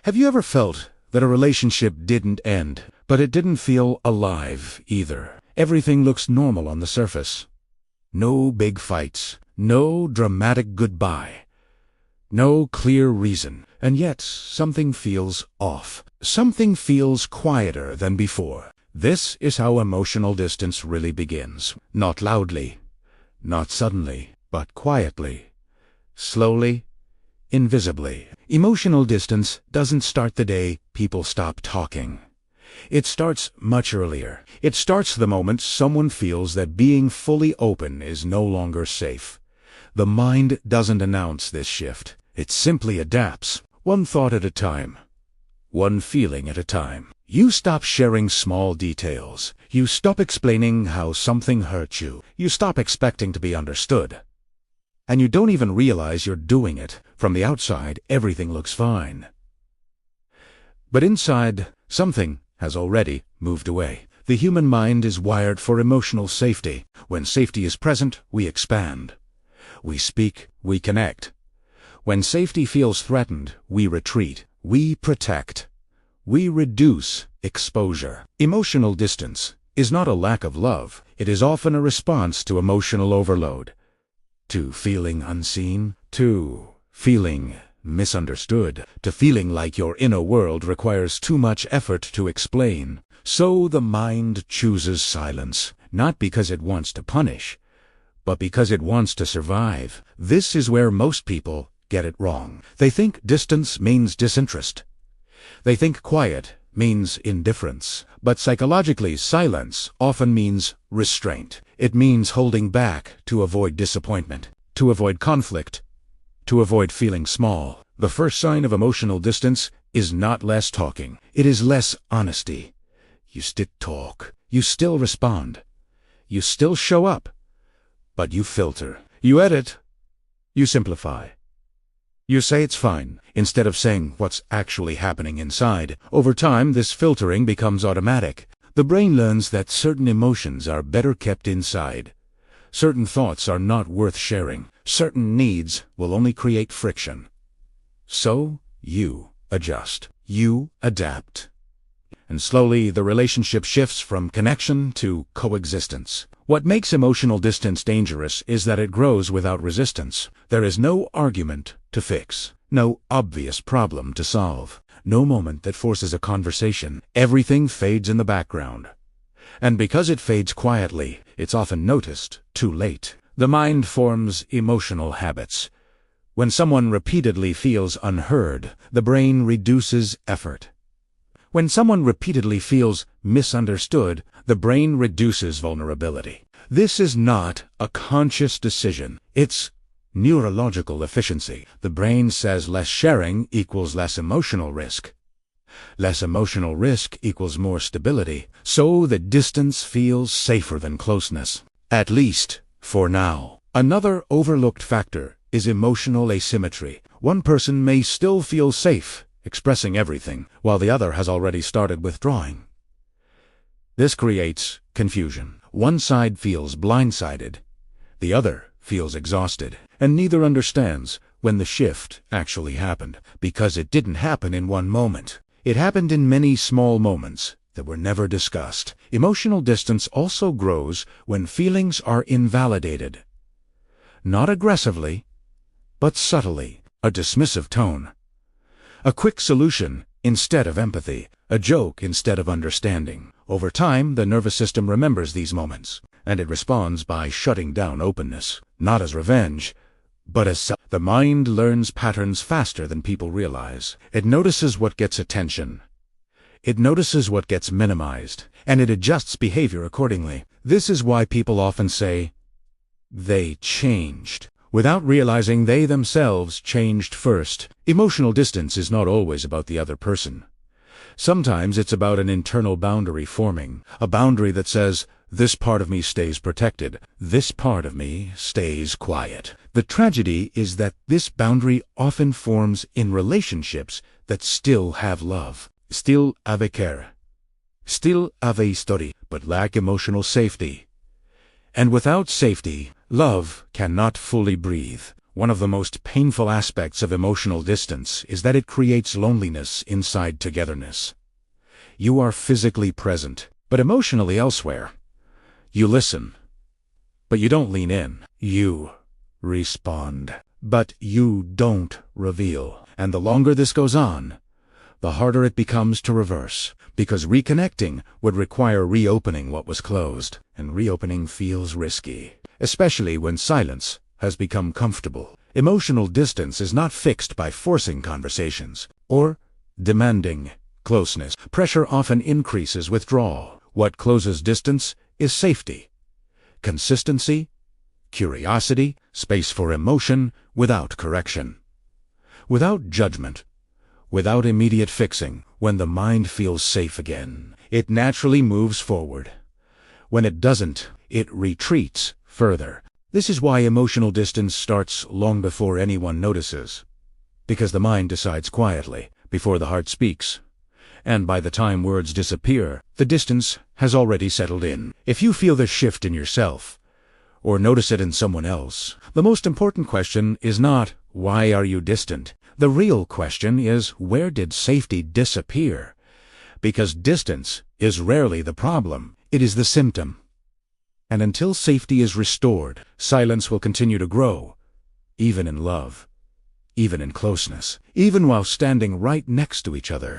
Have you ever felt that a relationship didn't end, but it didn't feel alive either? Everything looks normal on the surface. No big fights, no dramatic goodbye, no clear reason, and yet something feels off. Something feels quieter than before. This is how emotional distance really begins. Not loudly, not suddenly, but quietly, slowly, invisibly. Emotional distance doesn't start the day people stop talking. It starts much earlier. It starts the moment someone feels that being fully open is no longer safe. The mind doesn't announce this shift. It simply adapts, one thought at a time, one feeling at a time. You stop sharing small details. You stop explaining how something hurt you. You stop expecting to be understood. And you don't even realize you're doing it. From the outside, everything looks fine. But inside, something has already moved away. The human mind is wired for emotional safety. When safety is present, we expand. We speak, we connect. When safety feels threatened, we retreat. We protect. We reduce exposure. Emotional distance is not a lack of love. It is often a response to emotional overload. To feeling unseen, to feeling misunderstood, to feeling like your inner world requires too much effort to explain. So the mind chooses silence, not because it wants to punish, but because it wants to survive. This is where most people get it wrong. They think distance means disinterest. They think quiet means indifference. But psychologically, silence often means restraint. It means holding back to avoid disappointment, to avoid conflict, to avoid feeling small. The first sign of emotional distance is not less talking. It is less honesty. You still talk. You still respond. You still show up. But you filter. You edit. You simplify. You say it's fine, instead of saying what's actually happening inside. Over time, this filtering becomes automatic. The brain learns that certain emotions are better kept inside. Certain thoughts are not worth sharing. Certain needs will only create friction. So, you adjust. You adapt. And slowly, the relationship shifts from connection to coexistence. What makes emotional distance dangerous is that it grows without resistance. There is no argument to fix, no obvious problem to solve, no moment that forces a conversation. Everything fades in the background. And because it fades quietly, it's often noticed too late. The mind forms emotional habits. When someone repeatedly feels unheard, the brain reduces effort. When someone repeatedly feels misunderstood, the brain reduces vulnerability. This is not a conscious decision. It's neurological efficiency. The brain says less sharing equals less emotional risk. Less emotional risk equals more stability. So the distance feels safer than closeness. At least for now. Another overlooked factor is emotional asymmetry. One person may still feel safe expressing everything, while the other has already started withdrawing. This creates confusion. One side feels blindsided, the other feels exhausted, and neither understands when the shift actually happened, because it didn't happen in one moment. It happened in many small moments that were never discussed. Emotional distance also grows when feelings are invalidated. Not aggressively, but subtly. A dismissive tone. A quick solution instead of empathy. A joke instead of understanding. Over time, the nervous system remembers these moments, and it responds by shutting down openness. Not as revenge, but as self. The mind learns patterns faster than people realize. It notices what gets attention. It notices what gets minimized, and it adjusts behavior accordingly. This is why people often say, they changed, without realizing they themselves changed first. Emotional distance is not always about the other person. Sometimes it's about an internal boundary forming, a boundary that says, this part of me stays protected, this part of me stays quiet. The tragedy is that this boundary often forms in relationships that still have love, still have care, still have history, but lack emotional safety. And without safety, love cannot fully breathe. One of the most painful aspects of emotional distance is that it creates loneliness inside togetherness. You are physically present, but emotionally elsewhere. You listen, but you don't lean in. You respond, but you don't reveal. And the longer this goes on, the harder it becomes to reverse, because reconnecting would require reopening what was closed, and reopening feels risky, especially when silence has become comfortable. Emotional distance is not fixed by forcing conversations or demanding closeness. Pressure often increases withdrawal. What closes distance is safety, consistency, curiosity, space for emotion without correction, without judgment, without immediate fixing. When the mind feels safe again, it naturally moves forward. When it doesn't, it retreats further. This is why emotional distance starts long before anyone notices, because the mind decides quietly before the heart speaks. And by the time words disappear, the distance has already settled in. If you feel this shift in yourself, or notice it in someone else, the most important question is not, why are you distant? The real question is, where did safety disappear? Because distance is rarely the problem, it is the symptom. And until safety is restored, silence will continue to grow, even in love, even in closeness, even while standing right next to each other.